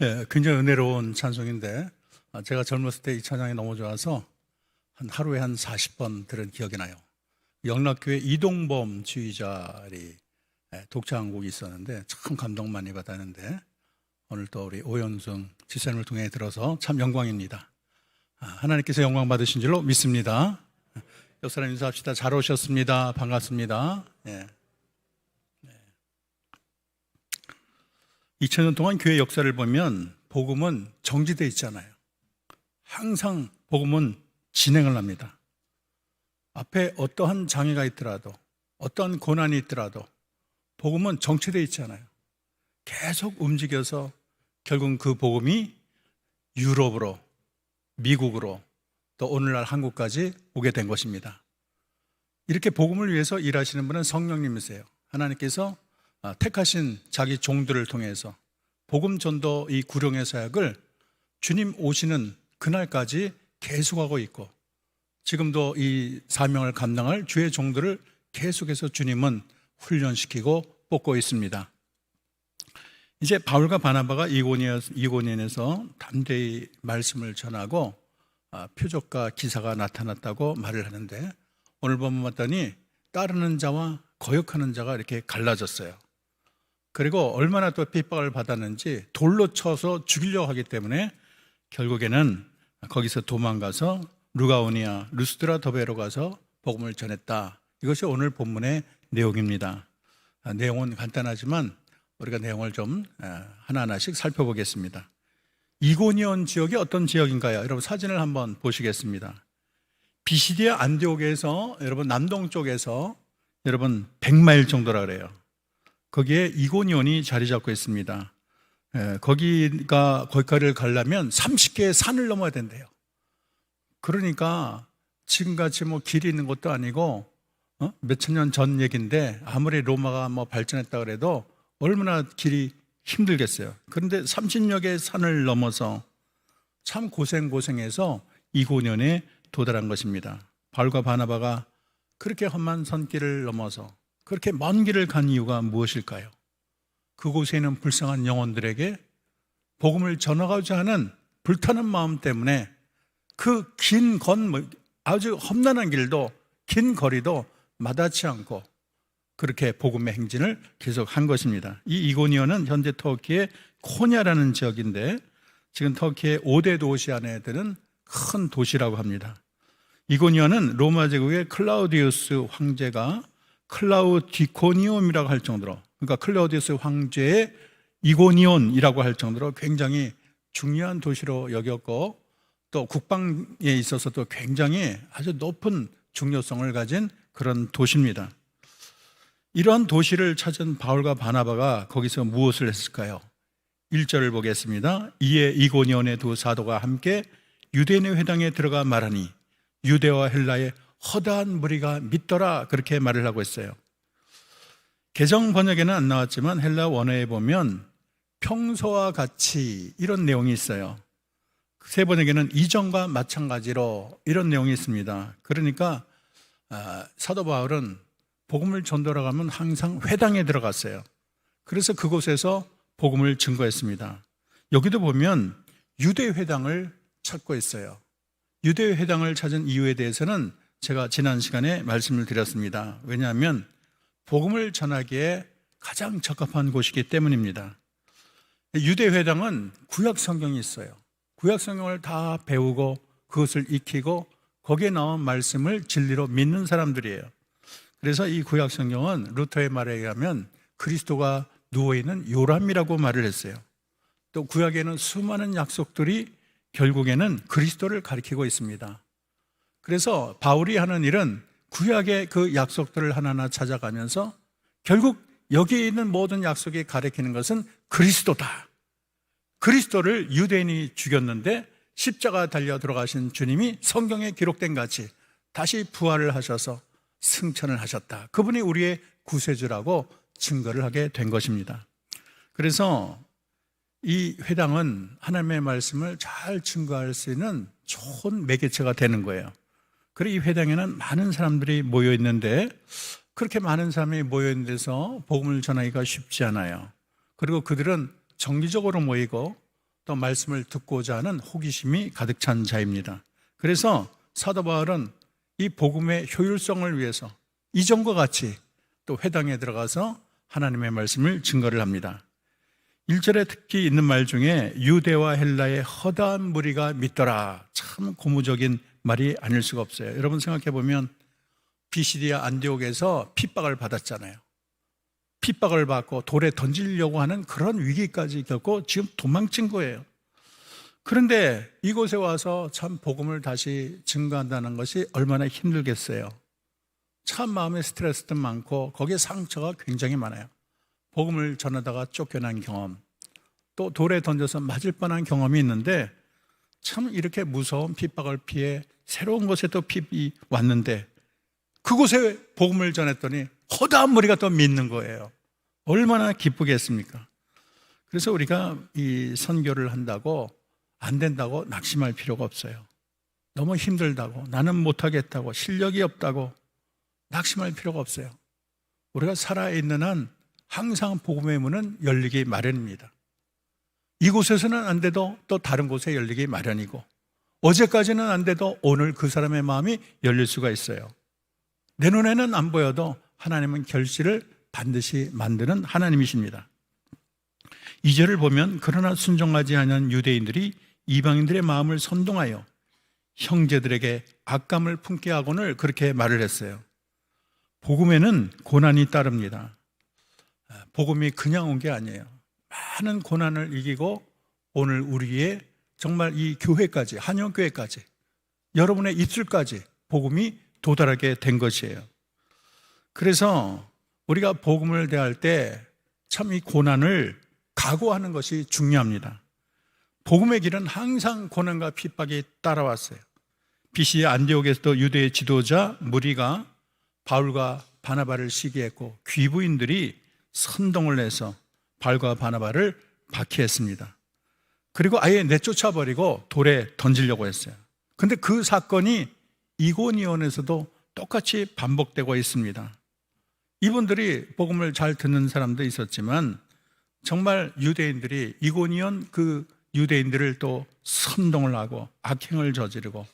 네, 굉장히 은혜로운 찬송인데 제가 젊었을 때 이 찬양이 너무 좋아서 하루에 한 40번 들은 기억이 나요. 영락교회 이동범 지휘자리 독창한 곡이 있었는데 참 감동 많이 받았는데 오늘 또 우리 오연승 지사님을 통해 들어서 참 영광입니다. 하나님께서 영광 받으신 줄로 믿습니다. 옆 사람 인사합시다. 잘 오셨습니다. 반갑습니다. 2000년 동안 교회 역사를 보면 복음은 정지되어 있잖아요. 항상 복음은 진행을 합니다. 앞에 어떠한 장애가 있더라도 어떠한 고난이 있더라도 복음은 정체되어 있잖아요. 계속 움직여서 결국은 그 복음이 유럽으로, 미국으로, 또 오늘날 한국까지 오게 된 것입니다. 이렇게 복음을 위해서 일하시는 분은 성령님이세요. 하나님께서 택하신 자기 종들을 통해서 복음 전도 이 구령의 사역을 주님 오시는 그날까지 계속하고 있고, 지금도 이 사명을 감당할 주의 종들을 계속해서 주님은 훈련시키고 뽑고 있습니다. 이제 바울과 바나바가 이고니온에서 담대히 말씀을 전하고 표적과 기사가 나타났다고 말을 하는데, 오늘 본문 봤더니 따르는 자와 거역하는 자가 이렇게 갈라졌어요. 그리고 얼마나 또 핍박을 받았는지 돌로 쳐서 죽이려고 하기 때문에 결국에는 거기서 도망가서 루가오니아, 루스드라 더베로 가서 복음을 전했다. 이것이 오늘 본문의 내용입니다. 내용은 간단하지만 우리가 내용을 좀 하나하나씩 살펴보겠습니다. 이고니온 지역이 어떤 지역인가요? 여러분 사진을 한번 보시겠습니다. 비시디아 안디옥에서 여러분 남동쪽에서 여러분 100마일 정도라 그래요. 거기에 이고니온이 자리 잡고 있습니다. 거기까지를 가려면 30개의 산을 넘어야 된대요. 그러니까 지금같이 뭐 길이 있는 것도 아니고 몇천 년 전 얘기인데 아무리 로마가 뭐 발전했다 그래도 얼마나 길이 힘들겠어요. 그런데 30여 개의 산을 넘어서 참 고생해서 이고니온에 도달한 것입니다. 바울과 바나바가 그렇게 험한 선길을 넘어서 그렇게 먼 길을 간 이유가 무엇일까요? 그곳에 있는 불쌍한 영혼들에게 복음을 전하고자 하는 불타는 마음 때문에 그 긴 아주 험난한 길도, 긴 거리도 마다치 않고 그렇게 복음의 행진을 계속한 것입니다. 이 이고니온은 현재 터키의 코냐라는 지역인데 지금 터키의 5대 도시 안에 드는 큰 도시라고 합니다. 이고니온은 로마 제국의 클라우디우스 황제가 클라우디코니움이라고 할 정도로, 그러니까 클라우디우스 황제의 이고니온이라고 할 정도로 굉장히 중요한 도시로 여겼고, 또 국방에 있어서도 굉장히 아주 높은 중요성을 가진 그런 도시입니다. 이러한 도시를 찾은 바울과 바나바가 거기서 무엇을 했을까요? 1절을 보겠습니다. 이에 이고니온의 두 사도가 함께 유대인의 회당에 들어가 말하니 유대와 헬라의 허다한 무리가 믿더라, 그렇게 말을 하고 있어요. 개정 번역에는 안 나왔지만 헬라 원어에 보면 평소와 같이 이런 내용이 있어요. 세 번역에는 이전과 마찬가지로 이런 내용이 있습니다. 그러니까 사도 바울은 복음을 전도하러 가면 항상 회당에 들어갔어요. 그래서 그곳에서 복음을 증거했습니다. 여기도 보면 유대회당을 찾고 있어요. 유대회당을 찾은 이유에 대해서는 제가 지난 시간에 말씀을 드렸습니다. 왜냐하면 복음을 전하기에 가장 적합한 곳이기 때문입니다. 유대회당은 구약 성경이 있어요. 구약 성경을 다 배우고 그것을 익히고 거기에 나온 말씀을 진리로 믿는 사람들이에요. 그래서 이 구약 성경은 루터의 말에 의하면 그리스도가 누워있는 요람이라고 말을 했어요. 또 구약에는 수많은 약속들이 결국에는 그리스도를 가리키고 있습니다. 그래서 바울이 하는 일은 구약의 그 약속들을 하나하나 찾아가면서 결국 여기에 있는 모든 약속이 가리키는 것은 그리스도다. 그리스도를 유대인이 죽였는데 십자가 달려 들어가신 주님이 성경에 기록된 같이 다시 부활을 하셔서 승천을 하셨다. 그분이 우리의 구세주라고 증거를 하게 된 것입니다. 그래서 이 회당은 하나님의 말씀을 잘 증거할 수 있는 좋은 매개체가 되는 거예요. 그리고 이 회당에는 많은 사람들이 모여 있는데 그렇게 많은 사람이 모여 있는 데서 복음을 전하기가 쉽지 않아요. 그리고 그들은 정기적으로 모이고 또 말씀을 듣고자 하는 호기심이 가득 찬 자입니다. 그래서 사도 바울은 이 복음의 효율성을 위해서 이전과 같이 또 회당에 들어가서 하나님의 말씀을 증거를 합니다. 1절에 특히 있는 말 중에 유대와 헬라의 허다한 무리가 믿더라. 참 고무적인 말이 아닐 수가 없어요. 여러분 생각해 보면 비시디아 안디옥에서 핍박을 받았잖아요. 핍박을 받고 돌에 던지려고 하는 그런 위기까지 겪고 지금 도망친 거예요. 그런데 이곳에 와서 참 복음을 다시 증거한다는 것이 얼마나 힘들겠어요. 참 마음에 스트레스도 많고 거기에 상처가 굉장히 많아요. 복음을 전하다가 쫓겨난 경험, 또 돌에 던져서 맞을 뻔한 경험이 있는데 참 이렇게 무서운 핍박을 피해 새로운 곳에 또 핍이 왔는데 그곳에 복음을 전했더니 허다한 무리가 또 믿는 거예요. 얼마나 기쁘겠습니까? 그래서 우리가 이 선교를 한다고 안 된다고 낙심할 필요가 없어요. 너무 힘들다고, 나는 못하겠다고, 실력이 없다고 낙심할 필요가 없어요. 우리가 살아있는 한 항상 복음의 문은 열리기 마련입니다. 이곳에서는 안 돼도 또 다른 곳에 열리기 마련이고, 어제까지는 안 돼도 오늘 그 사람의 마음이 열릴 수가 있어요. 내 눈에는 안 보여도 하나님은 결실을 반드시 만드는 하나님이십니다. 2절을 보면 그러나 순종하지 않은 유대인들이 이방인들의 마음을 선동하여 형제들에게 악감을 품게 하고는 그렇게 말을 했어요. 복음에는 고난이 따릅니다. 복음이 그냥 온 게 아니에요. 많은 고난을 이기고 오늘 우리의 정말 이 교회까지, 한영교회까지, 여러분의 입술까지 복음이 도달하게 된 것이에요. 그래서 우리가 복음을 대할 때 참 이 고난을 각오하는 것이 중요합니다. 복음의 길은 항상 고난과 핍박이 따라왔어요. BC 안디옥에서도 유대의 지도자 무리가 바울과 바나바를 시기했고 귀부인들이 선동을 해서 바울과 바나바를 박해했습니다. 그리고 아예 내쫓아버리고 돌에 던지려고 했어요. 그런데 그 사건이 이고니온에서도 똑같이 반복되고 있습니다. 이분들이 복음을 잘 듣는 사람도 있었지만 정말 유대인들이 이고니온 그 유대인들을 또 선동을 하고 악행을 저지르고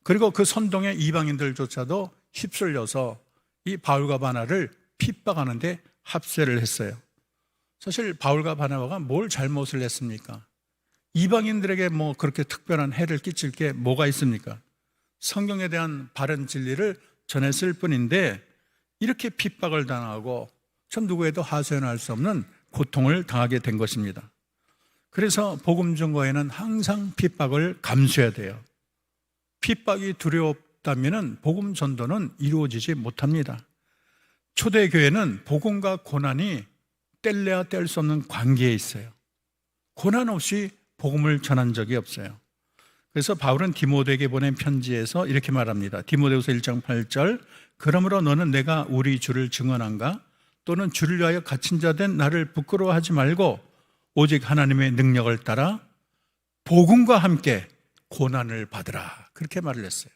그리고 그 선동에 이방인들조차도 휩쓸려서 이 바울과 바나를 핍박하는데 합세를 했어요. 사실 바울과 바나바가 뭘 잘못을 했습니까? 이방인들에게 뭐 그렇게 특별한 해를 끼칠 게 뭐가 있습니까? 성경에 대한 바른 진리를 전했을 뿐인데 이렇게 핍박을 당하고 참 누구에도 하소연할 수 없는 고통을 당하게 된 것입니다. 그래서 복음 증거에는 항상 핍박을 감수해야 돼요. 핍박이 두렵다면 복음 전도는 이루어지지 못합니다. 초대교회는 복음과 고난이 뗄래야 뗄 수 없는 관계에 있어요. 고난 없이 복음을 전한 적이 없어요. 그래서 바울은 디모데에게 보낸 편지에서 이렇게 말합니다. 디모데후서 1장 8절 그러므로 너는 내가 우리 주를 증언한가 또는 주를 위하여 갇힌 자 된 나를 부끄러워하지 말고 오직 하나님의 능력을 따라 복음과 함께 고난을 받으라 그렇게 말을 했어요.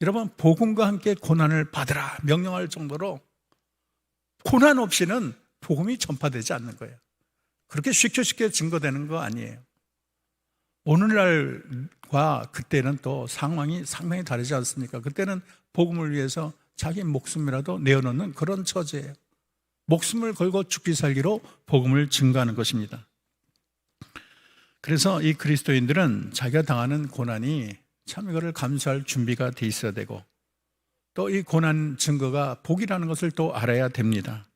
여러분 복음과 함께 고난을 받으라 명령할 정도로 고난 없이는 복음이 전파되지 않는 거예요. 그렇게 쉽게 증거되는 거 아니에요. 오늘날과 그때는 또 상황이 상당히 다르지 않습니까? 그때는 복음을 위해서 자기 목숨이라도 내어놓는 그런 처지예요. 목숨을 걸고 죽기 살기로 복음을 증거하는 것입니다. 그래서 이 그리스도인들은 자기가 당하는 고난이 참 이거를 감수할 준비가 돼 있어야 되고 또 이 고난 증거가 복이라는 것을 또 알아야 됩니다.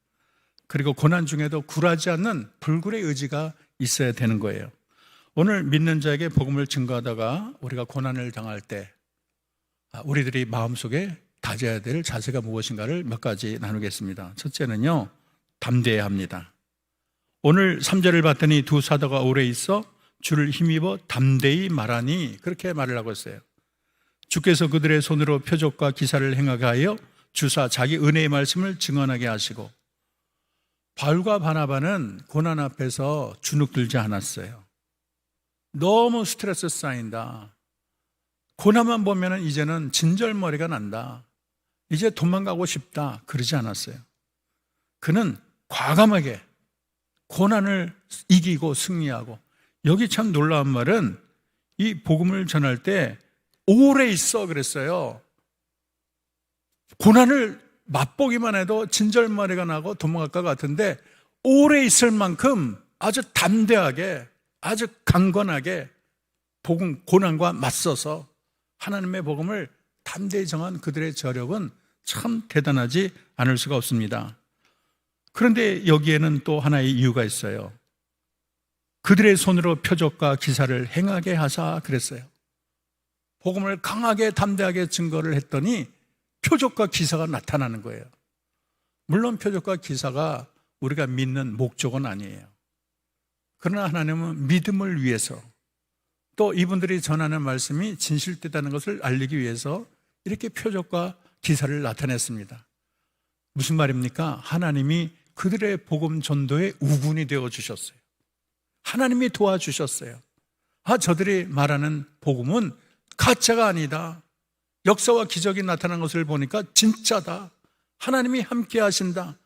그리고 고난 중에도 굴하지 않는 불굴의 의지가 있어야 되는 거예요. 오늘 믿는 자에게 복음을 증거하다가 우리가 고난을 당할 때 우리들이 마음속에 다져야 될 자세가 무엇인가를 몇 가지 나누겠습니다. 첫째는요, 담대해야 합니다. 오늘 3절을 봤더니 두 사도가 오래 있어 주를 힘입어 담대히 말하니 그렇게 말을 하고 있어요. 주께서 그들의 손으로 표적과 기사를 행하게 하여 주사 자기 은혜의 말씀을 증언하게 하시고 바울과 바나바는 고난 앞에서 주눅들지 않았어요. 너무 스트레스 쌓인다. 고난만 보면 이제는 진절머리가 난다. 이제 도망가고 싶다. 그러지 않았어요. 그는 과감하게 고난을 이기고 승리하고 여기 참 놀라운 말은 이 복음을 전할 때 오래 있어 그랬어요. 고난을 맛보기만 해도 진절머리가 나고 도망갈 것 같은데 오래 있을 만큼 아주 담대하게, 아주 강건하게 복음, 고난과 맞서서 하나님의 복음을 담대히 정한 그들의 저력은 참 대단하지 않을 수가 없습니다. 그런데 여기에는 또 하나의 이유가 있어요. 그들의 손으로 표적과 기사를 행하게 하사 그랬어요. 복음을 강하게 담대하게 증거를 했더니 표적과 기사가 나타나는 거예요. 물론 표적과 기사가 우리가 믿는 목적은 아니에요. 그러나 하나님은 믿음을 위해서, 또 이분들이 전하는 말씀이 진실되다는 것을 알리기 위해서 이렇게 표적과 기사를 나타냈습니다. 무슨 말입니까? 하나님이 그들의 복음 전도의 우군이 되어 주셨어요. 하나님이 도와주셨어요. 저들이 말하는 복음은 가짜가 아니다. 역사와 기적이 나타난 것을 보니까 진짜다. 하나님이 함께 하신다.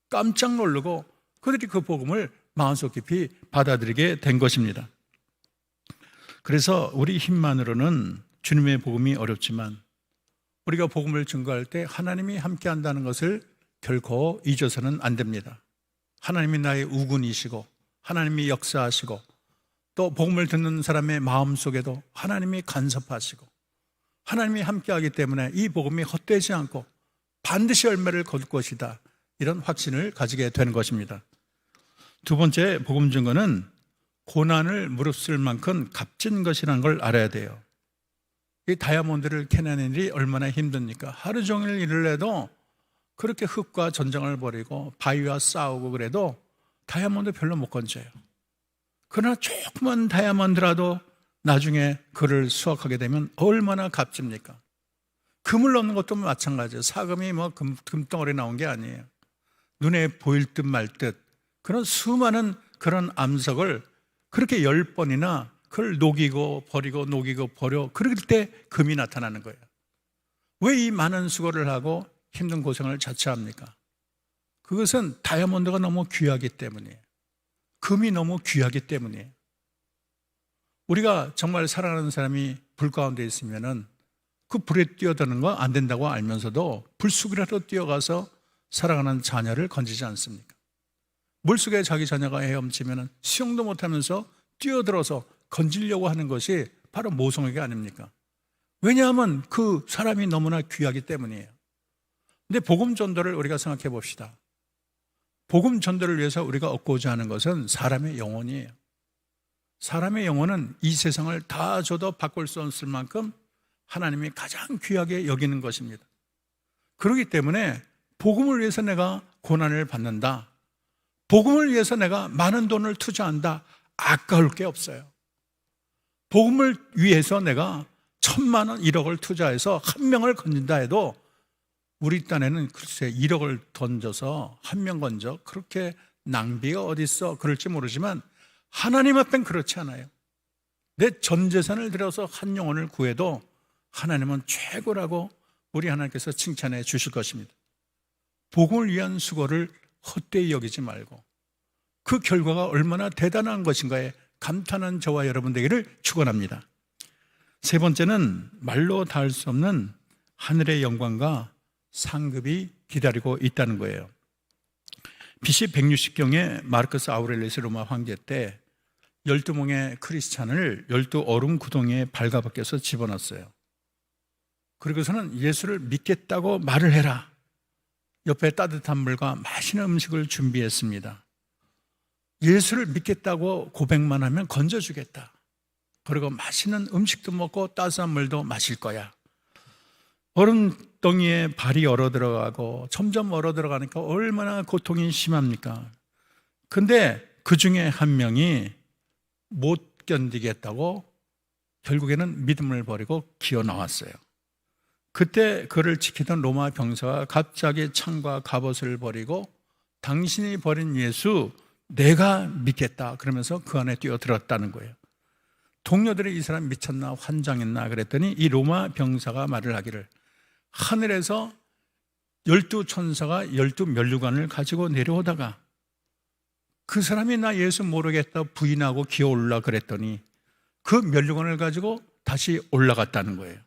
깜짝 놀라고 그들이 그 복음을 마음속 깊이 받아들이게 된 것입니다. 그래서 우리 힘만으로는 주님의 복음이 어렵지만 우리가 복음을 증거할 때 하나님이 함께 한다는 것을 결코 잊어서는 안 됩니다. 하나님이 나의 우군이시고 하나님이 역사하시고 또 복음을 듣는 사람의 마음속에도 하나님이 간섭하시고 하나님이 함께하기 때문에 이 복음이 헛되지 않고 반드시 열매를 거둘 것이다, 이런 확신을 가지게 되는 것입니다. 두 번째 복음 증거는 고난을 무릅쓸 만큼 값진 것이라는 걸 알아야 돼요. 이 다이아몬드를 캐내는 일이 얼마나 힘듭니까? 하루 종일 일을 해도 그렇게 흙과 전쟁을 벌이고 바위와 싸우고 그래도 다이아몬드 별로 못 건져요. 그러나 조그만 다이아몬드라도 나중에 그를 수확하게 되면 얼마나 값집니까? 금을 넣는 것도 마찬가지예요. 사금이 금덩어리 나온 게 아니에요. 눈에 보일 듯 말 듯 그런 수많은 그런 암석을 그렇게 10번이나 그걸 녹이고 버리고 녹이고 버려, 그럴 때 금이 나타나는 거예요. 왜 이 많은 수고를 하고 힘든 고생을 자처합니까? 그것은 다이아몬드가 너무 귀하기 때문이에요. 금이 너무 귀하기 때문이에요. 우리가 정말 사랑하는 사람이 불 가운데 있으면은 그 불에 뛰어드는 거 안 된다고 알면서도 불 속이라도 뛰어가서 사랑하는 자녀를 건지지 않습니까? 물속에 자기 자녀가 헤엄치면은 수영도 못하면서 뛰어들어서 건지려고 하는 것이 바로 모성애가 아닙니까? 왜냐하면 그 사람이 너무나 귀하기 때문이에요. 근데 복음 전도를 우리가 생각해 봅시다. 복음 전도를 위해서 우리가 얻고자 하는 것은 사람의 영혼이에요. 사람의 영혼은 이 세상을 다 줘도 바꿀 수 없을 만큼 하나님이 가장 귀하게 여기는 것입니다. 그렇기 때문에 복음을 위해서 내가 고난을 받는다, 복음을 위해서 내가 많은 돈을 투자한다, 아까울 게 없어요. 복음을 위해서 내가 1,000만 원, 1억을 투자해서 한 명을 건진다 해도 우리 딴에는 글쎄 1억을 던져서 한 명 건져, 그렇게 낭비가 어디 있어 그럴지 모르지만 하나님 앞엔 그렇지 않아요. 내 전 재산을 들여서 한 영혼을 구해도 하나님은 최고라고 우리 하나님께서 칭찬해 주실 것입니다. 복음을 위한 수고를 헛되이 여기지 말고 그 결과가 얼마나 대단한 것인가에 감탄한 저와 여러분 되기를 축원합니다. 세 번째는 말로 닿을 수 없는 하늘의 영광과 상급이 기다리고 있다는 거예요. BC 160경에 마르크스 아우렐리스 로마 황제 때 12명의 크리스찬을 12 얼음 구덩이에 발가벗겨서 집어넣었어요. 그리고서는 예수를 믿겠다고 말을 해라. 옆에 따뜻한 물과 맛있는 음식을 준비했습니다. 예수를 믿겠다고 고백만 하면 건져주겠다. 그리고 맛있는 음식도 먹고 따스한 물도 마실 거야. 얼음덩이에 발이 얼어 들어가고 점점 얼어 들어가니까 얼마나 고통이 심합니까? 근데 그 중에 한 명이 못 견디겠다고 결국에는 믿음을 버리고 기어 나왔어요. 그때 그를 지키던 로마 병사가 갑자기 창과 갑옷을 버리고 당신이 버린 예수 내가 믿겠다 그러면서 그 안에 뛰어들었다는 거예요. 동료들이 이 사람 미쳤나 환장했나 그랬더니 이 로마 병사가 말을 하기를 하늘에서 12 천사가 12 면류관을 가지고 내려오다가 그 사람이 나 예수 모르겠다 부인하고 기어올라 그랬더니 그 면류관을 가지고 다시 올라갔다는 거예요.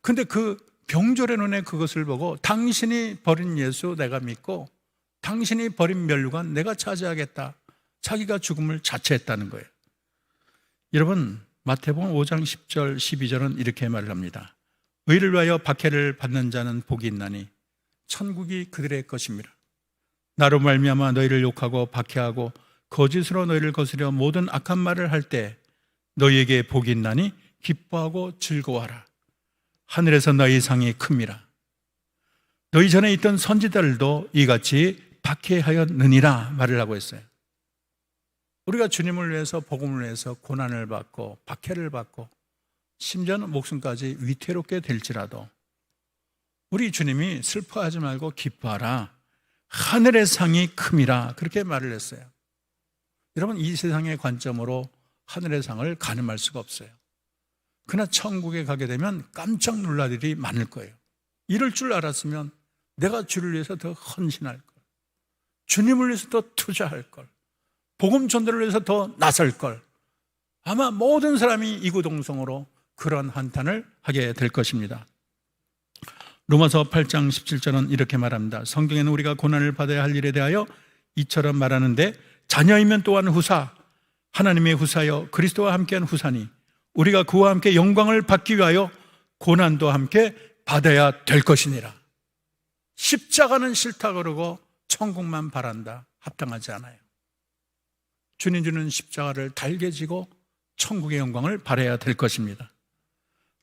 근데 그 병졸의 눈에 그것을 보고 당신이 버린 예수 내가 믿고 당신이 버린 면류관 내가 차지하겠다. 자기가 죽음을 자처했다는 거예요. 여러분, 마태복음 5장 10절 12절은 이렇게 말을 합니다. 의를 위하여 박해를 받는 자는 복이 있나니 천국이 그들의 것입니다. 나로 말미암아 너희를 욕하고 박해하고 거짓으로 너희를 거스려 모든 악한 말을 할 때 너희에게 복이 있나니 기뻐하고 즐거워하라. 하늘에서 너희 상이 큽니다. 너희 전에 있던 선지자들도 이같이 박해하였느니라 말을 하고 있어요. 우리가 주님을 위해서 복음을 위해서 고난을 받고 박해를 받고 심지어는 목숨까지 위태롭게 될지라도 우리 주님이 슬퍼하지 말고 기뻐하라. 하늘의 상이 큼이라 그렇게 말을 했어요. 여러분, 이 세상의 관점으로 하늘의 상을 가늠할 수가 없어요. 그러나 천국에 가게 되면 깜짝 놀랄 일이 많을 거예요. 이럴 줄 알았으면 내가 주를 위해서 더 헌신할 걸, 주님을 위해서 더 투자할 걸, 복음 전도를 위해서 더 나설 걸, 아마 모든 사람이 이구동성으로 그런 한탄을 하게 될 것입니다. 로마서 8장 17절은 이렇게 말합니다. 성경에는 우리가 고난을 받아야 할 일에 대하여 이처럼 말하는데 자녀이면 또한 후사, 하나님의 후사여 그리스도와 함께한 후사니 우리가 그와 함께 영광을 받기 위하여 고난도 함께 받아야 될 것이니라. 십자가는 싫다 그러고 천국만 바란다. 합당하지 않아요. 주님 주는 십자가를 달게 지고 천국의 영광을 바라야 될 것입니다.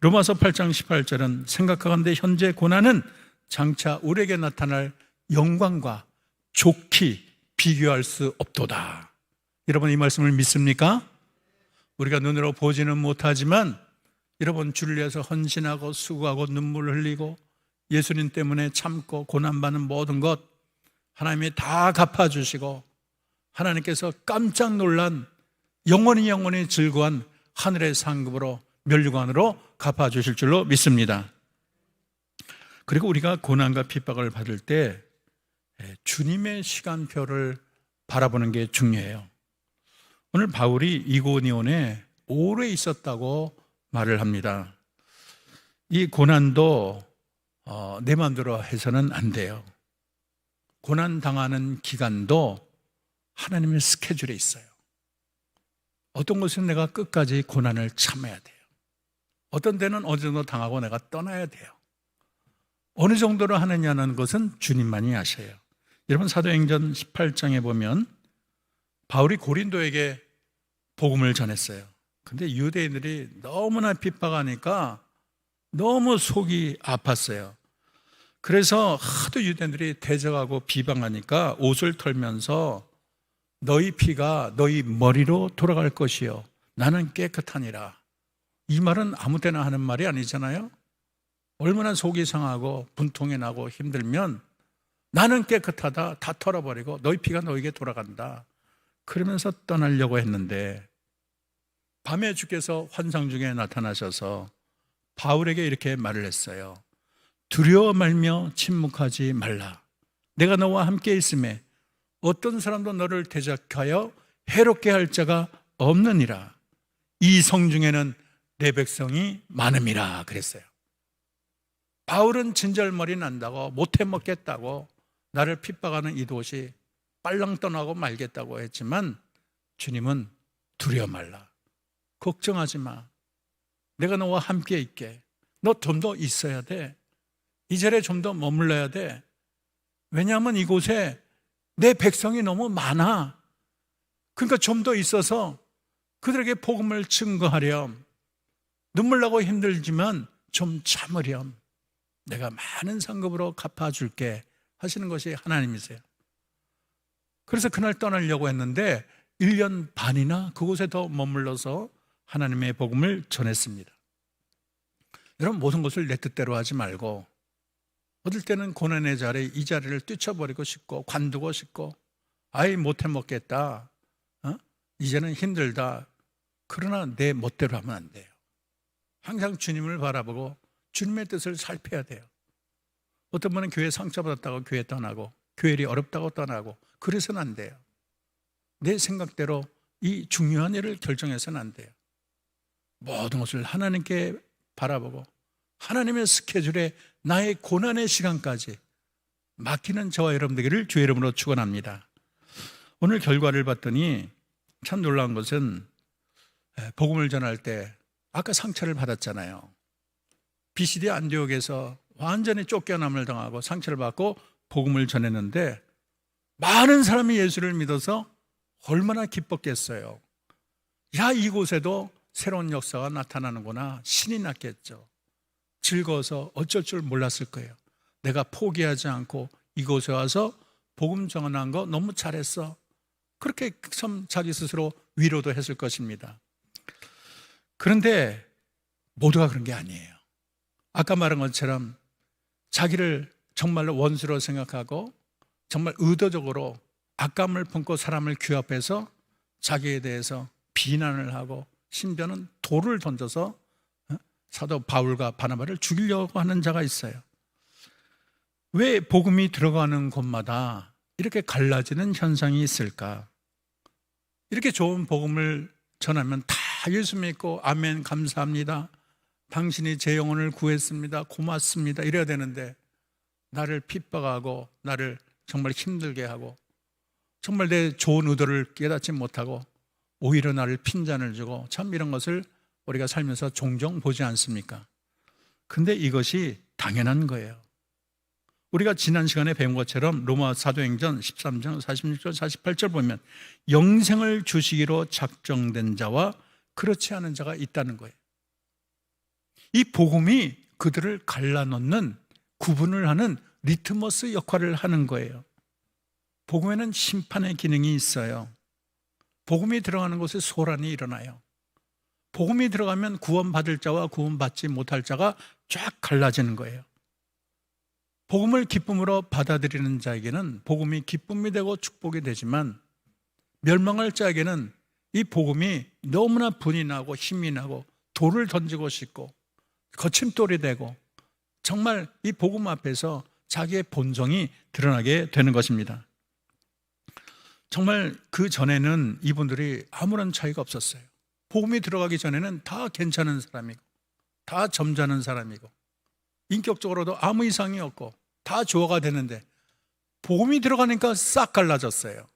로마서 8장 18절은 생각하건대 현재 고난은 장차 우리에게 나타날 영광과 좋게 비교할 수 없도다. 여러분, 이 말씀을 믿습니까? 우리가 눈으로 보지는 못하지만 여러분, 주를 위해서 헌신하고 수고하고 눈물을 흘리고 예수님 때문에 참고 고난받는 모든 것 하나님이 다 갚아주시고 하나님께서 깜짝 놀란 영원히 즐거운 하늘의 상급으로 면류관으로 갚아주실 줄로 믿습니다. 그리고 우리가 고난과 핍박을 받을 때 주님의 시간표를 바라보는 게 중요해요. 오늘 바울이 이고니온에 오래 있었다고 말을 합니다. 이 고난도 내 마음대로 해서는 안 돼요. 고난 당하는 기간도 하나님의 스케줄에 있어요. 어떤 것은 내가 끝까지 고난을 참아야 돼요. 어떤 때는 어느 정도 당하고 내가 떠나야 돼요. 어느 정도로 하느냐는 것은 주님만이 아셔요. 여러분, 사도행전 18장에 보면 바울이 고린도에게 복음을 전했어요. 근데 유대인들이 너무나 핍박하니까 너무 속이 아팠어요. 그래서 하도 유대인들이 대적하고 비방하니까 옷을 털면서 너희 피가 너희 머리로 돌아갈 것이요 나는 깨끗하니라. 이 말은 아무 때나 하는 말이 아니잖아요. 얼마나 속이 상하고 분통이 나고 힘들면 나는 깨끗하다 다 털어버리고 너희 피가 너에게 돌아간다 그러면서 떠나려고 했는데 밤에 주께서 환상 중에 나타나셔서 바울에게 이렇게 말을 했어요. 두려워 말며 침묵하지 말라. 내가 너와 함께 있음에 어떤 사람도 너를 대적하여 해롭게 할 자가 없느니라. 이 성중에는 내 백성이 많음이라 그랬어요. 바울은 진절머리 난다고 못해 먹겠다고 나를 핍박하는 이 도시 빨랑 떠나고 말겠다고 했지만 주님은 두려워 말라. 걱정하지 마. 내가 너와 함께 있게. 너 좀 더 있어야 돼. 이 자리에 좀 더 머물러야 돼. 왜냐하면 이곳에 내 백성이 너무 많아. 그러니까 좀 더 있어서 그들에게 복음을 증거하렴. 눈물 나고 힘들지만 좀 참으렴. 내가 많은 상급으로 갚아줄게 하시는 것이 하나님이세요. 그래서 그날 떠나려고 했는데 1년 반이나 그곳에 더 머물러서 하나님의 복음을 전했습니다. 여러분, 모든 것을 내 뜻대로 하지 말고 어떨 때는 고난의 자리에 이 자리를 뛰쳐버리고 싶고 관두고 싶고 아이 못해 먹겠다. 이제는 힘들다. 그러나 내 멋대로 하면 안 돼요. 항상 주님을 바라보고 주님의 뜻을 살펴야 돼요. 어떤 분은 교회 상처받았다고 교회 떠나고 교회 일이 어렵다고 떠나고 그래서는 안 돼요. 내 생각대로 이 중요한 일을 결정해서는 안 돼요. 모든 것을 하나님께 바라보고 하나님의 스케줄에 나의 고난의 시간까지 맡기는 저와 여러분 되기를 주의 이름으로 축원합니다. 오늘 결과를 봤더니 참 놀라운 것은 복음을 전할 때 아까 상처를 받았잖아요. 비시디 안디옥에서 완전히 쫓겨남을 당하고 상처를 받고 복음을 전했는데 많은 사람이 예수를 믿어서 얼마나 기뻤겠어요. 야, 이곳에도 새로운 역사가 나타나는구나. 신이 났겠죠. 즐거워서 어쩔 줄 몰랐을 거예요. 내가 포기하지 않고 이곳에 와서 복음 전한 거 너무 잘했어. 그렇게 참 자기 스스로 위로도 했을 것입니다. 그런데 모두가 그런 게 아니에요. 아까 말한 것처럼 자기를 정말로 원수로 생각하고 정말 의도적으로 악감을 품고 사람을 규합해서 자기에 대해서 비난을 하고 심지어는 돌을 던져서 사도 바울과 바나바를 죽이려고 하는 자가 있어요. 왜 복음이 들어가는 곳마다 이렇게 갈라지는 현상이 있을까? 이렇게 좋은 복음을 전하면 다 예수 믿고 아멘 감사합니다, 당신이 제 영혼을 구했습니다, 고맙습니다 이래야 되는데 나를 핍박하고 나를 정말 힘들게 하고 정말 내 좋은 의도를 깨닫지 못하고 오히려 나를 핀잔을 주고 참 이런 것을 우리가 살면서 종종 보지 않습니까? 근데 이것이 당연한 거예요. 우리가 지난 시간에 배운 것처럼 로마 사도행전 13장 46절 48절 보면 영생을 주시기로 작정된 자와 그렇지 않은 자가 있다는 거예요. 이 복음이 그들을 갈라놓는, 구분을 하는 리트머스 역할을 하는 거예요. 복음에는 심판의 기능이 있어요. 복음이 들어가는 곳에 소란이 일어나요. 복음이 들어가면 구원받을 자와 구원받지 못할 자가 쫙 갈라지는 거예요. 복음을 기쁨으로 받아들이는 자에게는 복음이 기쁨이 되고 축복이 되지만 멸망할 자에게는 이 복음이 너무나 분이 나고 힘이 나고 돌을 던지고 싶고 거침돌이 되고 정말 이 복음 앞에서 자기의 본성이 드러나게 되는 것입니다. 정말 그 전에는 이분들이 아무런 차이가 없었어요. 복음이 들어가기 전에는 다 괜찮은 사람이고 다 점잖은 사람이고 인격적으로도 아무 이상이 없고 다 조화가 되는데 복음이 들어가니까 싹 갈라졌어요.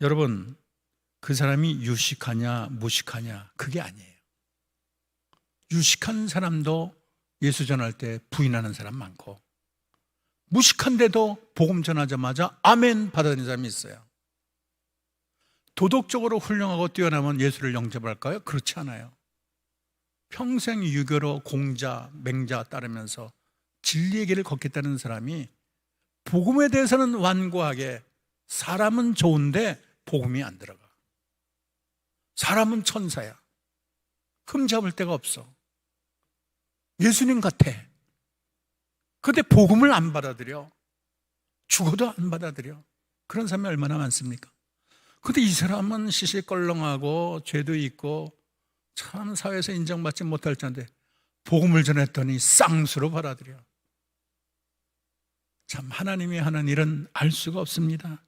여러분, 그 사람이 유식하냐 무식하냐 그게 아니에요. 유식한 사람도 예수 전할 때 부인하는 사람 많고 무식한데도 복음 전하자마자 아멘 받아들이는 사람이 있어요. 도덕적으로 훌륭하고 뛰어나면 예수를 영접할까요? 그렇지 않아요. 평생 유교로 공자, 맹자 따르면서 진리의 길을 걷겠다는 사람이 복음에 대해서는 완고하게 사람은 좋은데 복음이 안 들어가. 사람은 천사야. 흠잡을 데가 없어. 예수님 같아. 그런데 복음을 안 받아들여. 죽어도 안 받아들여. 그런 사람이 얼마나 많습니까? 그런데 이 사람은 시시껄렁하고 죄도 있고 참 사회에서 인정받지 못할 자인데 복음을 전했더니 쌍수로 받아들여. 참 하나님이 하는 일은 알 수가 없습니다.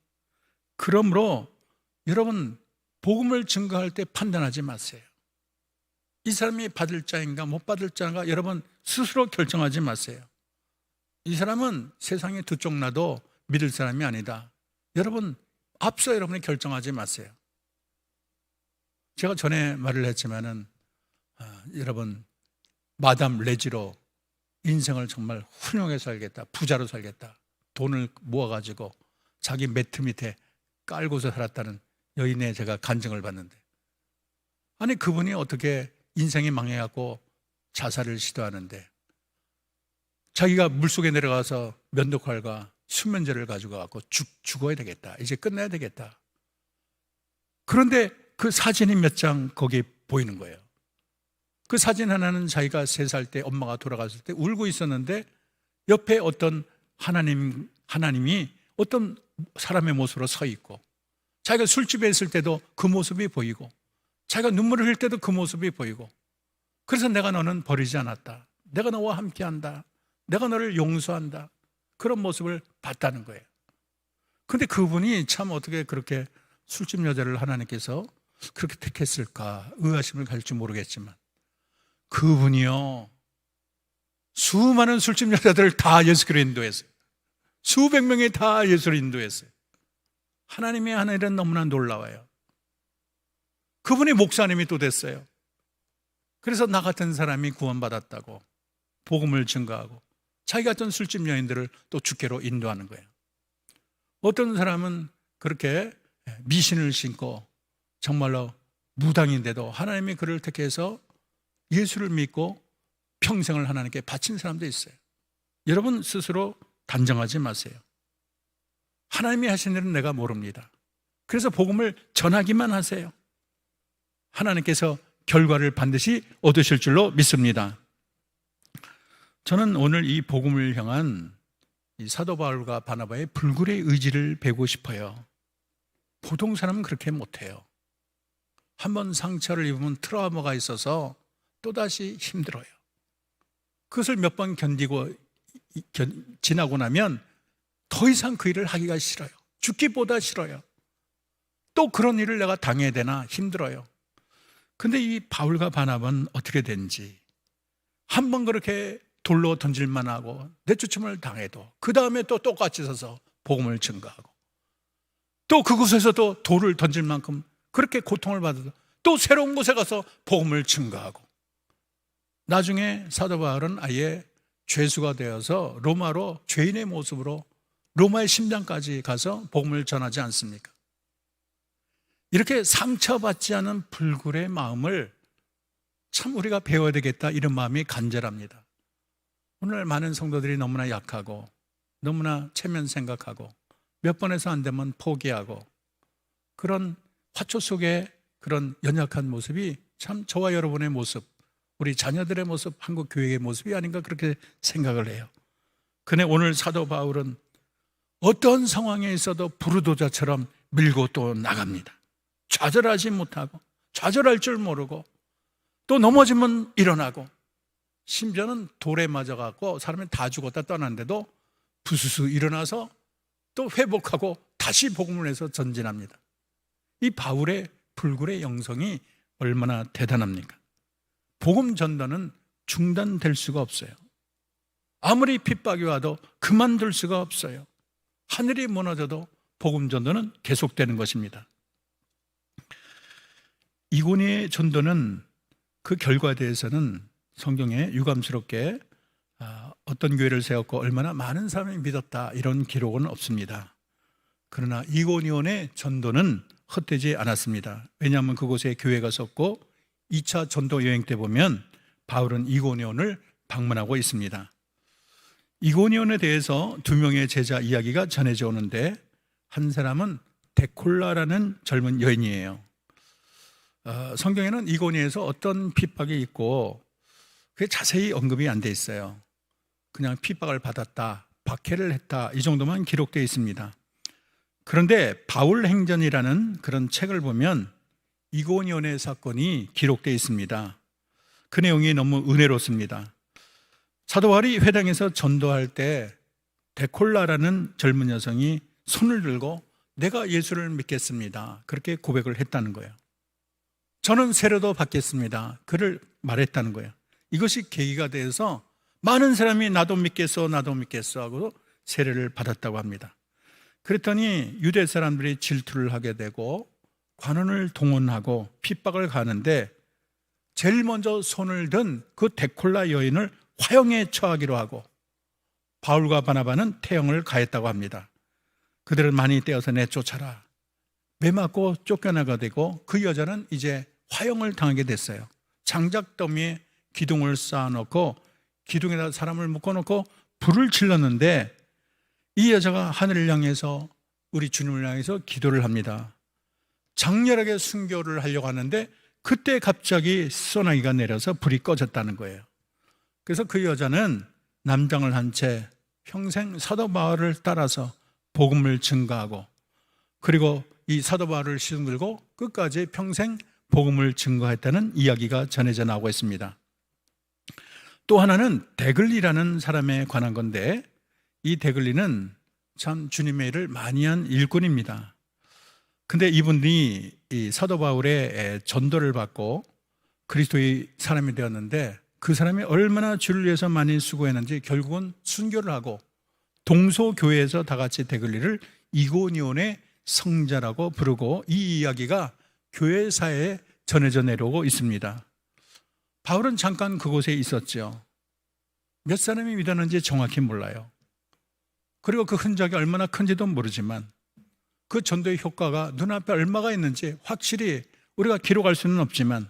그러므로 여러분 복음을 증거할 때 판단하지 마세요. 이 사람이 받을 자인가 못 받을 자인가 여러분 스스로 결정하지 마세요. 이 사람은 세상에 두 쪽 나도 믿을 사람이 아니다. 여러분 앞서 여러분이 결정하지 마세요. 제가 전에 말을 했지만은 여러분 마담 레지로 인생을 정말 훌륭하게 살겠다, 부자로 살겠다, 돈을 모아가지고 자기 매트 밑에 깔고서 살았다는 여인의 제가 간증을 받는데 아니 그분이 어떻게 인생이 망해갖고 자살을 시도하는데 자기가 물속에 내려가서 면도칼과 수면제를 가지고 갖고 죽어야 되겠다, 이제 끝내야 되겠다. 그런데 그 사진이 몇 장 거기에 보이는 거예요. 그 사진 하나는 자기가 3살 때 엄마가 돌아갔을 때 울고 있었는데 옆에 어떤 하나님이 어떤 사람의 모습으로 서 있고 자기가 술집에 있을 때도 그 모습이 보이고 자기가 눈물을 흘릴 때도 그 모습이 보이고 그래서 내가 너는 버리지 않았다, 내가 너와 함께한다, 내가 너를 용서한다, 그런 모습을 봤다는 거예요. 그런데 그분이 참 어떻게 그렇게 술집 여자를 하나님께서 그렇게 택했을까 의아심을 가질지 모르겠지만 그분이요 수많은 술집 여자들을 다 예수께로 인도했어요. 수백 명이 다 예수를 인도했어요. 하나님의 하늘은 너무나 놀라워요. 그분이 목사님이 또 됐어요. 그래서 나 같은 사람이 구원받았다고 복음을 증거하고 자기 같은 술집 여인들을 또 주께로 인도하는 거예요. 어떤 사람은 그렇게 미신을 신고 정말로 무당인데도 하나님이 그를 택해서 예수를 믿고 평생을 하나님께 바친 사람도 있어요. 여러분 스스로 단정하지 마세요. 하나님이 하신 일은 내가 모릅니다. 그래서 복음을 전하기만 하세요. 하나님께서 결과를 반드시 얻으실 줄로 믿습니다. 저는 오늘 이 복음을 향한 이 사도 바울과 바나바의 불굴의 의지를 배우고 싶어요. 보통 사람은 그렇게 못해요. 한번 상처를 입으면 트라우마가 있어서 또다시 힘들어요. 그것을 몇 번 견디고 지나고 나면 더 이상 그 일을 하기가 싫어요. 죽기보다 싫어요. 또 그런 일을 내가 당해야 되나 힘들어요. 근데 이 바울과 바나바는 어떻게 된지 한번 그렇게 돌로 던질만 하고 내쫓음을 당해도 그 다음에 또 똑같이 서서 복음을 증거하고 또 그곳에서도 돌을 던질 만큼 그렇게 고통을 받아도 또 새로운 곳에 가서 복음을 증거하고 나중에 사도 바울은 아예 죄수가 되어서 로마로 죄인의 모습으로 로마의 심장까지 가서 복음을 전하지 않습니까? 이렇게 상처받지 않은 불굴의 마음을 참 우리가 배워야 되겠다 이런 마음이 간절합니다. 오늘 많은 성도들이 너무나 약하고 너무나 체면 생각하고 몇 번 해서 안 되면 포기하고 그런 화초 속에 그런 연약한 모습이 참 저와 여러분의 모습, 우리 자녀들의 모습, 한국 교회의 모습이 아닌가 그렇게 생각을 해요. 근데 오늘 사도 바울은 어떤 상황에 있어도 부르도자처럼 밀고 또 나갑니다. 좌절하지 못하고 좌절할 줄 모르고 또 넘어지면 일어나고 심지어는 돌에 맞아갖고 사람이 다 죽었다 떠났는데도 부스스 일어나서 또 회복하고 다시 복음을 해서 전진합니다. 이 바울의 불굴의 영성이 얼마나 대단합니까? 복음 전도는 중단될 수가 없어요. 아무리 핍박이 와도 그만둘 수가 없어요. 하늘이 무너져도 복음 전도는 계속되는 것입니다. 이고니의 전도는 그 결과에 대해서는 성경에 유감스럽게 어떤 교회를 세웠고 얼마나 많은 사람이 믿었다 이런 기록은 없습니다. 그러나 이고니온의 전도는 헛되지 않았습니다. 왜냐하면 그곳에 교회가 섰고 2차 전도 여행 때 보면 바울은 이고니온을 방문하고 있습니다. 이고니온에 대해서 두 명의 제자 이야기가 전해져 오는데 한 사람은 데콜라라는 젊은 여인이에요. 성경에는 이고니에서 어떤 핍박이 있고 그게 자세히 언급이 안 돼 있어요. 그냥 핍박을 받았다, 박해를 했다 이 정도만 기록되어 있습니다. 그런데 바울 행전이라는 그런 책을 보면 이고니온의 사건이 기록되어 있습니다. 그 내용이 너무 은혜롭습니다. 사도 바울이 회당에서 전도할 때 데콜라라는 젊은 여성이 손을 들고 내가 예수를 믿겠습니다 그렇게 고백을 했다는 거예요. 저는 세례도 받겠습니다 그를 말했다는 거예요. 이것이 계기가 돼서 많은 사람이 나도 믿겠어 하고 세례를 받았다고 합니다. 그랬더니 유대 사람들이 질투를 하게 되고 관원을 동원하고 핍박을 가는데 제일 먼저 손을 든 그 데콜라 여인을 화형에 처하기로 하고 바울과 바나바는 태형을 가했다고 합니다. 그들은 많이 떼어서 내쫓아라 매맞고 쫓겨나가 되고 그 여자는 이제 화형을 당하게 됐어요. 장작더미에 기둥을 쌓아놓고 기둥에다 사람을 묶어놓고 불을 질렀는데 이 여자가 하늘을 향해서 우리 주님을 향해서 기도를 합니다. 장렬하게 순교를 하려고 하는데 그때 갑자기 소나기가 내려서 불이 꺼졌다는 거예요. 그래서 그 여자는 남장을 한 채 평생 사도 바울을 따라서 복음을 증거하고 그리고 이 사도 바울을 시중 들고 끝까지 평생 복음을 증거했다는 이야기가 전해져 나오고 있습니다. 또 하나는 데글리라는 사람에 관한 건데 이 데글리는 참 주님의 일을 많이 한 일꾼입니다. 근데 이분이 이 사도 바울의 전도를 받고 그리스도의 사람이 되었는데 그 사람이 얼마나 주를 위해서 많이 수고했는지 결국은 순교를 하고 동소교회에서 다 같이 데글리를 이고니온의 성자라고 부르고 이 이야기가 교회사에 전해져 내려오고 있습니다. 바울은 잠깐 그곳에 있었죠. 몇 사람이 믿었는지 정확히 몰라요. 그리고 그 흔적이 얼마나 큰지도 모르지만 그 전도의 효과가 눈앞에 얼마가 있는지 확실히 우리가 기록할 수는 없지만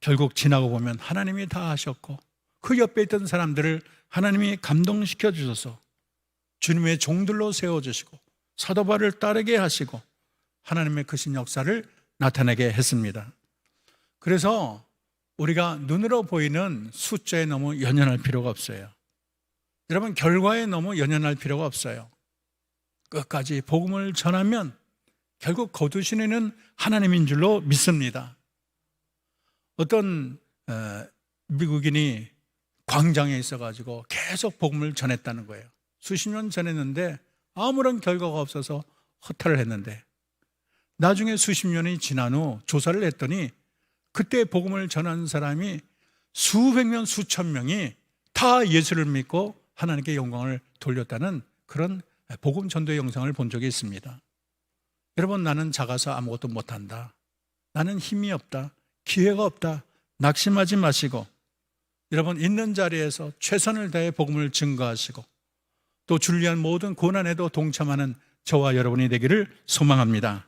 결국 지나고 보면 하나님이 다 하셨고 그 옆에 있던 사람들을 하나님이 감동시켜 주셔서 주님의 종들로 세워주시고 사도 바울을 따르게 하시고 하나님의 크신 역사를 나타내게 했습니다. 그래서 우리가 눈으로 보이는 숫자에 너무 연연할 필요가 없어요. 여러분, 결과에 너무 연연할 필요가 없어요. 끝까지 복음을 전하면 결국 거두시는 이는 하나님인 줄로 믿습니다. 어떤 미국인이 광장에 있어가지고 계속 복음을 전했다는 거예요. 수십 년 전했는데 아무런 결과가 없어서 허탈을 했는데 나중에 수십 년이 지난 후 조사를 했더니 그때 복음을 전한 사람이 수백 명, 수천 명이 다 예수를 믿고 하나님께 영광을 돌렸다는 그런 복음 전도의 영상을 본 적이 있습니다. 여러분, 나는 작아서 아무것도 못한다, 나는 힘이 없다, 기회가 없다, 낙심하지 마시고 여러분 있는 자리에서 최선을 다해 복음을 증거하시고 또 주를 위한 모든 고난에도 동참하는 저와 여러분이 되기를 소망합니다.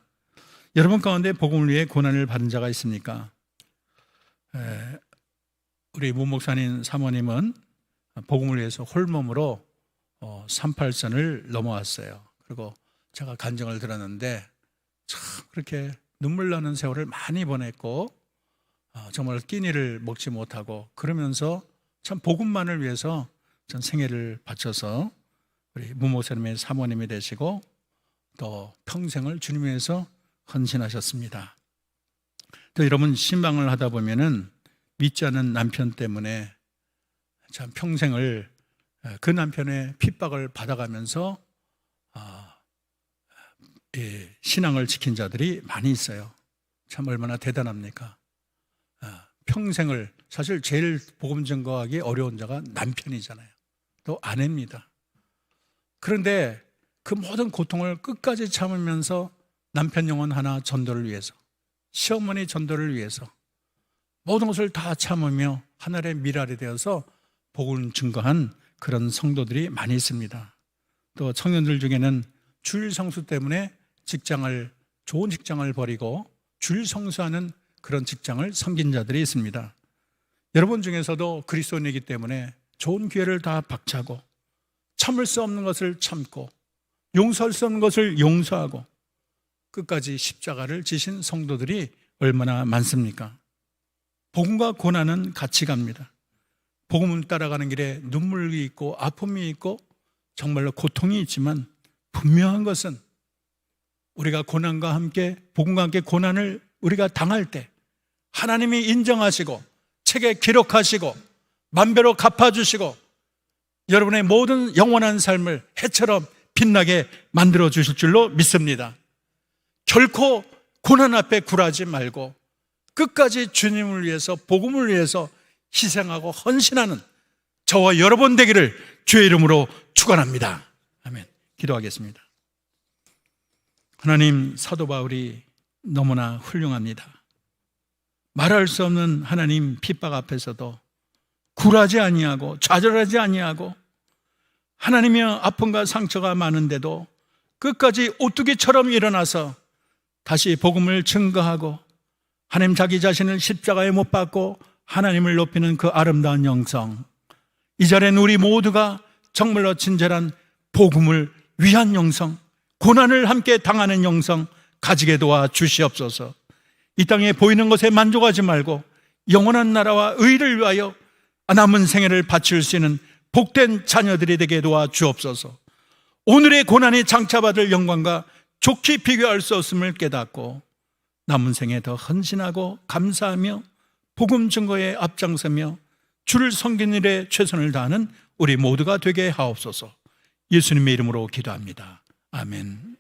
여러분 가운데 복음을 위해 고난을 받은 자가 있습니까? 우리 무목사님 사모님은 복음을 위해서 홀몸으로 38선을 넘어왔어요. 그리고 제가 간증을 들었는데 참 그렇게 눈물 나는 세월을 많이 보냈고 정말 끼니를 먹지 못하고 그러면서 참 복음만을 위해서 전 생애를 바쳐서 우리 무목사님의 사모님이 되시고 또 평생을 주님 위해서 헌신하셨습니다. 또 여러분, 신방을 하다 보면은 믿지 않는 남편 때문에 참 평생을 그 남편의 핍박을 받아가면서 신앙을 지킨 자들이 많이 있어요. 참 얼마나 대단합니까? 평생을, 사실 제일 복음 증거하기 어려운 자가 남편이잖아요. 또 아내입니다. 그런데 그 모든 고통을 끝까지 참으면서 남편 영혼 하나 전도를 위해서, 시어머니 전도를 위해서 모든 것을 다 참으며 하늘의 미랄이 되어서 복음을 증거한 그런 성도들이 많이 있습니다. 또 청년들 중에는 주일 성수 때문에 좋은 직장을 버리고 주일 성수하는 그런 직장을 섬긴 자들이 있습니다. 여러분 중에서도 그리스도인이기 때문에 좋은 기회를 다 박차고 참을 수 없는 것을 참고 용서할 수 없는 것을 용서하고 끝까지 십자가를 지신 성도들이 얼마나 많습니까? 복음과 고난은 같이 갑니다. 복음을 따라가는 길에 눈물이 있고 아픔이 있고 정말로 고통이 있지만 분명한 것은 우리가 고난과 함께, 복음과 함께 고난을 우리가 당할 때 하나님이 인정하시고 책에 기록하시고 만배로 갚아주시고 여러분의 모든 영원한 삶을 해처럼 빛나게 만들어 주실 줄로 믿습니다. 결코 고난 앞에 굴하지 말고 끝까지 주님을 위해서, 복음을 위해서 희생하고 헌신하는 저와 여러분 되기를 주의 이름으로 축원합니다. 아멘. 기도하겠습니다. 하나님, 사도 바울이 너무나 훌륭합니다. 말할 수 없는 하나님 핍박 앞에서도 굴하지 아니하고 좌절하지 아니하고 하나님의 아픔과 상처가 많은데도 끝까지 오뚜기처럼 일어나서 다시 복음을 증거하고 하나님 자기 자신을 십자가에 못 박고 하나님을 높이는 그 아름다운 영성, 이 자리엔 우리 모두가 정말로 진절한 복음을 위한 영성, 고난을 함께 당하는 영성 가지게 도와 주시옵소서. 이 땅에 보이는 것에 만족하지 말고 영원한 나라와 의를 위하여 남은 생애를 바칠 수 있는 복된 자녀들이 되게 도와 주옵소서. 오늘의 고난이 장차받을 영광과 좋게 비교할 수 없음을 깨닫고 남은 생에 더 헌신하고 감사하며 복음 증거에 앞장서며 주를 섬기는 일에 최선을 다하는 우리 모두가 되게 하옵소서. 예수님의 이름으로 기도합니다. 아멘.